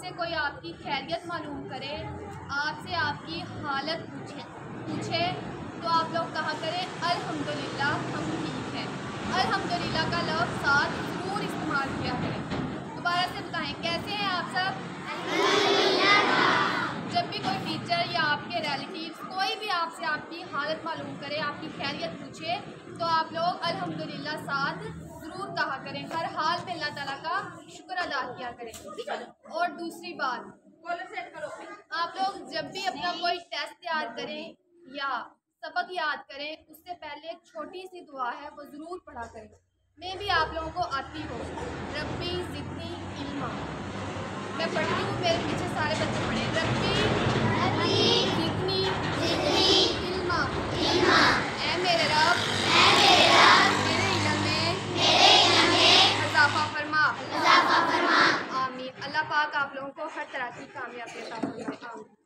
आपसे कोई आपकी खैरियत मालूम करे, आपसे आपकी हालत पूछे तो आप लोग कहा करें अल्हम्दुलिल्लाह हम ठीक हैं। अल्हम्दुलिल्लाह का लफ्ज़ साथ ज़रूर इस्तेमाल किया करें। दोबारा से बताएं, कैसे हैं आप सब? जब भी कोई टीचर या आपके रिलेटिव्स कोई भी आपसे आपकी हालत मालूम करे, आपकी खैरियत पूछे, तो आप लोग अल्हम्दुलिल्लाह साथ ज़रूर कहा करें। हर हाल में अल्लाह ताला का शुक्र अदा किया करें। और दूसरी बात, आप लोग जब भी अपना कोई टेस्ट याद करें या सबक याद करें, उससे पहले एक छोटी सी दुआ है, वो ज़रूर पढ़ा करें। मैं भी आप लोगों को आती हो, रब्बी ज़िदनी इल्मा। मैं पढ़ती हूँ, मेरे पीछे सारे बच्चे पढ़े, रब्बी ज़िदनी इल्मा। ऐ मेरे रब मेरे इल्म में इज़ाफ़ा फरमा। आमीन। अल्लाह पाक आप लोगों को हर तरह की कामयाबी अता फरमाए। आमीन।